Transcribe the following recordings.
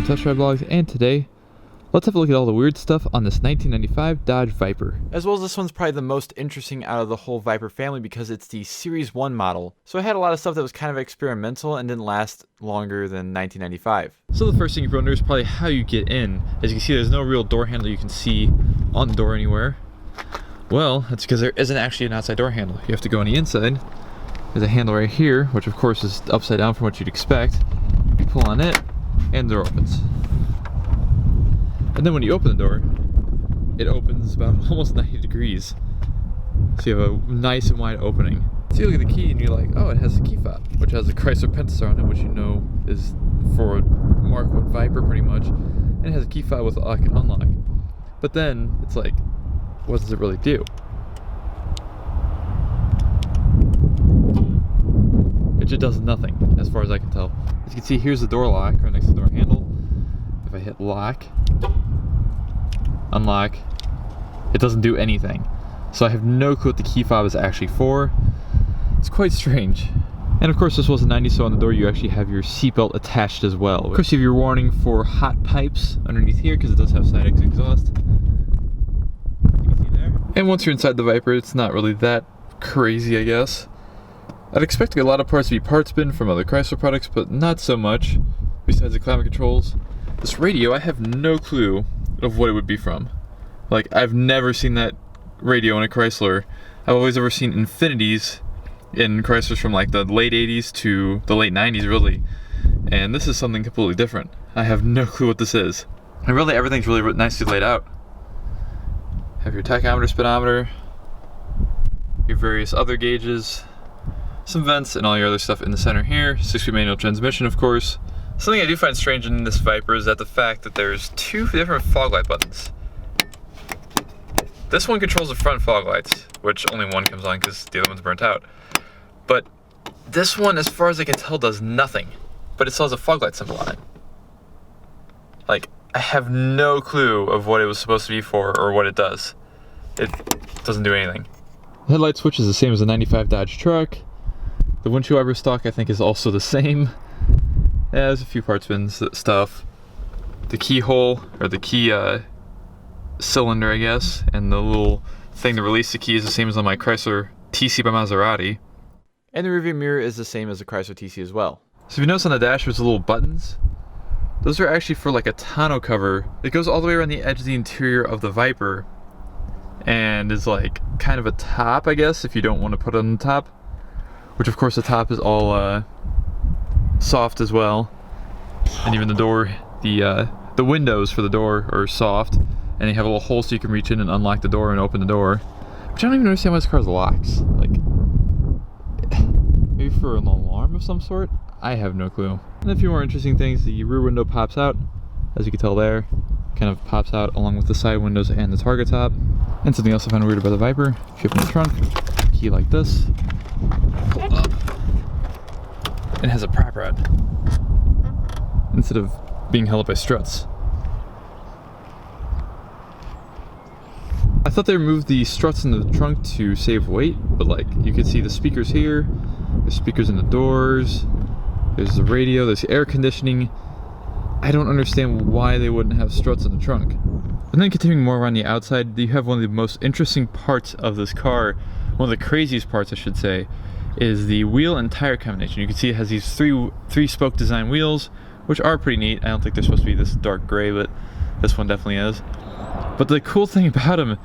Test Drive Vlogs, and today, let's have a look at all the weird stuff on this 1995 Dodge Viper. As well as this one's probably the most interesting out of the whole Viper family because it's the Series 1 model. So it had a lot of stuff that was kind of experimental and didn't last longer than 1995. So the first thing you wonder is probably how you get in. As you can see, there's no real door handle you can see on the door anywhere. Well, that's because there isn't actually an outside door handle. You have to go on the inside. There's a handle right here, which of course is upside down from what you'd expect. You pull on it, and the door opens. And then when you open the door, it opens about almost 90 degrees. So you have a nice and wide opening. So you look at the key and you're like, oh, it has a key fob, which has a Chrysler Pentastar on it, which you know is for a Mark I Viper pretty much. And it has a key fob with lock and unlock. But then it's like, what does it really do? It just does nothing, as far as I can tell. As you can see, here's the door lock right next to the door handle. If I hit lock, unlock, it doesn't do anything. So I have no clue what the key fob is actually for. It's quite strange. And of course this was a 90, so on the door you actually have your seatbelt attached as well. Of course you have your warning for hot pipes underneath here because it does have side exhaust. You can see there. And once you're inside the Viper, it's not really that crazy, I guess. I'd expect a lot of parts to be parts bin from other Chrysler products, but not so much, besides the climate controls. This radio, I have no clue of what it would be from. Like, I've never seen that radio in a Chrysler. I've always ever seen Infinities in Chryslers from like the late 80s to the late 90s, really. And this is something completely different. I have no clue what this is. And really, everything's really nicely laid out. Have your tachometer, speedometer, your various other gauges, some vents, and all your other stuff in the center here. 6-speed manual transmission, of course. Something I do find strange in this Viper is that the fact that there's two different fog light buttons. This one controls the front fog lights, which only one comes on because the other one's burnt out. But this one, as far as I can tell, does nothing. But it still has a fog light symbol on it. Like, I have no clue of what it was supposed to be for or what it does. It doesn't do anything. The headlight switch is the same as the 95 Dodge truck. The windshield wiper stock, I think, is also the same. Yeah, there's a few parts bin stuff. The keyhole, or the key cylinder, I guess, and the little thing to release the key is the same as on my Chrysler TC by Maserati. And the rearview mirror is the same as the Chrysler TC as well. So if you notice on the dash, there's the little buttons. Those are actually for like a tonneau cover. It goes all the way around the edge of the interior of the Viper, and is like kind of a top, I guess, if you don't want to put it on the top. Which of course the top is all soft as well, and even the door, the windows for the door are soft, and they have a little hole so you can reach in and unlock the door and open the door. Which I don't even understand why this car locks. Like, maybe for an alarm of some sort? I have no clue. And a few more interesting things: the rear window pops out, as you can tell there, kind of pops out along with the side windows and the target top. And something else I found weird about the Viper: if you open the trunk, key like this, pull up, and it has a prop rod instead of being held by struts. I thought they removed the struts in the trunk to save weight, but like, you can see the speakers here, there's speakers in the doors, there's the radio, there's air conditioning. I don't understand why they wouldn't have struts in the trunk. And then continuing more around the outside, you have one of the most interesting parts of this car, one of the craziest parts I should say, is the wheel and tire combination. You can see it has these three spoke design wheels, which are pretty neat. I don't think they're supposed to be this dark gray, but this one definitely is. But the cool thing about them,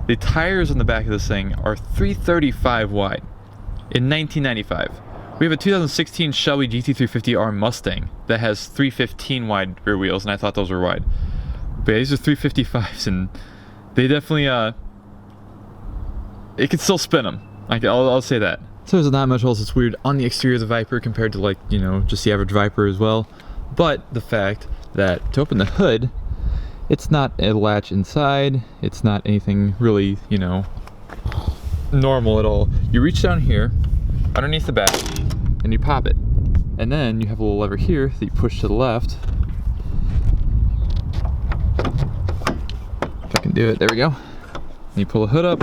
the tires on the back of this thing are 335 wide in 1995. We have a 2016 Shelby GT350R Mustang that has 315 wide rear wheels, and I thought those were wide. But yeah, these are 355s, and they definitely, it can still spin them. I'll say that. So there's not much else that's weird on the exterior of the Viper compared to, like, you know, just the average Viper as well. But the fact that to open the hood, it's not a latch inside, it's not anything really, you know, normal at all. You reach down here, underneath the back, and you pop it. And then you have a little lever here that you push to the left. If I can do it, there we go. And you pull the hood up.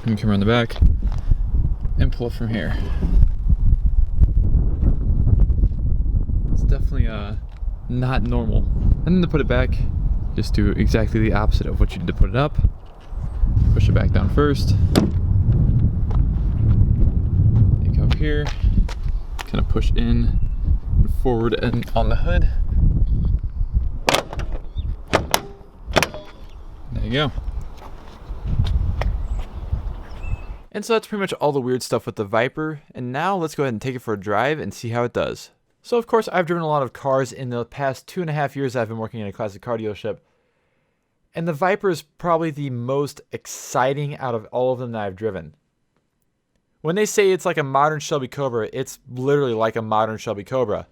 And you come around the back and pull it from here. definitely not normal. And then to put it back, just do exactly the opposite of what you did to put it up. Push it back down first. Take up here, kind of push in and forward and on the hood. There you go. And so that's pretty much all the weird stuff with the Viper, and now let's go ahead and take it for a drive and see how it does. So of course I've driven a lot of cars in the past 2.5 years. I've been working in a classic car dealership, and the Viper is probably the most exciting out of all of them that I've driven. When they say it's like a modern Shelby Cobra, it's literally like a modern Shelby Cobra.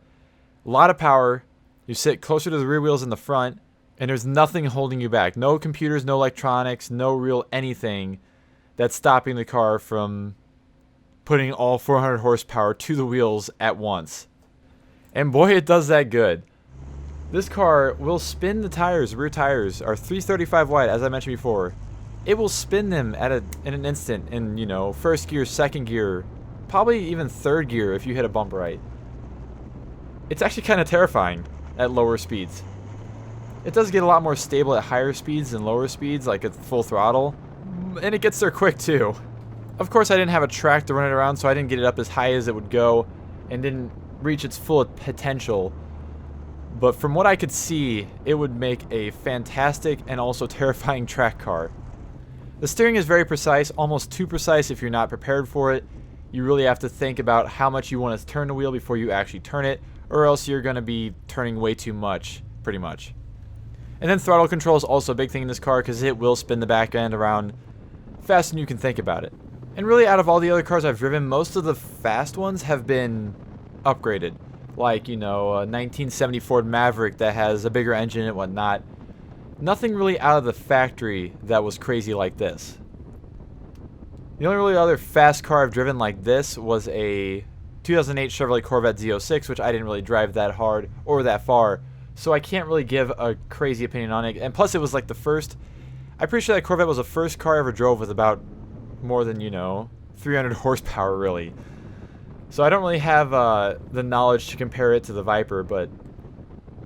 A lot of power, you sit closer to the rear wheels in the front, and there's nothing holding you back. No computers, no electronics, no real anything that's stopping the car from putting all 400 horsepower to the wheels at once. And boy, it does that good. This car will spin the tires. Rear tires are 335 wide, as I mentioned before. It will spin them in an instant in, you know, first gear, second gear, probably even third gear if you hit a bump right. It's actually kind of terrifying at lower speeds. It does get a lot more stable at higher speeds than lower speeds, like at full throttle. And it gets there quick too. Of course I didn't have a track to run it around, so I didn't get it up as high as it would go and didn't reach its full potential. But from what I could see, it would make a fantastic and also terrifying track car. The steering is very precise, almost too precise if you're not prepared for it. You really have to think about how much you want to turn the wheel before you actually turn it, or else you're going to be turning way too much, pretty much. And then throttle control is also a big thing in this car because it will spin the back end around faster than you can think about it. And really, out of all the other cars I've driven, most of the fast ones have been upgraded. Like, you know, a 1970 Ford Maverick that has a bigger engine and whatnot. Nothing really out of the factory that was crazy like this. The only really other fast car I've driven like this was a 2008 Chevrolet Corvette Z06, which I didn't really drive that hard or that far. So I can't really give a crazy opinion on it. And plus it was like the first, I'm pretty sure that Corvette was the first car I ever drove with about more than, you know, 300 horsepower really. So I don't really have the knowledge to compare it to the Viper, but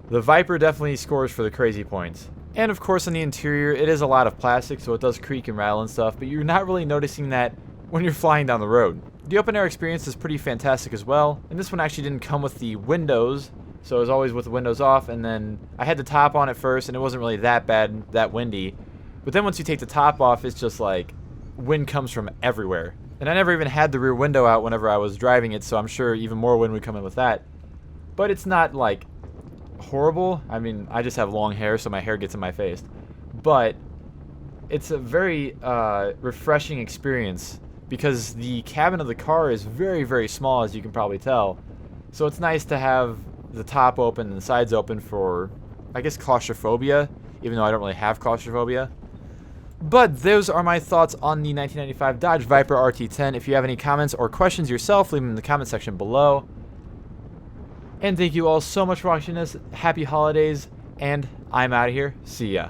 the Viper definitely scores for the crazy points. And of course on the interior, it is a lot of plastic, so it does creak and rattle and stuff, but you're not really noticing that when you're flying down the road. The open air experience is pretty fantastic as well, and this one actually didn't come with the windows, so it was always with the windows off, and then I had the top on at first, and it wasn't really that bad, that windy. But then once you take the top off, it's just like wind comes from everywhere. And I never even had the rear window out whenever I was driving it, so I'm sure even more wind would come in with that. But it's not like horrible. I mean, I just have long hair, so my hair gets in my face. But it's a very refreshing experience because the cabin of the car is very, very small, as you can probably tell. So it's nice to have the top open and the sides open for, I guess, claustrophobia, even though I don't really have claustrophobia. But those are my thoughts on the 1995 Dodge Viper RT10. If you have any comments or questions yourself, leave them in the comment section below. And thank you all so much for watching this. Happy holidays, and I'm out of here. See ya.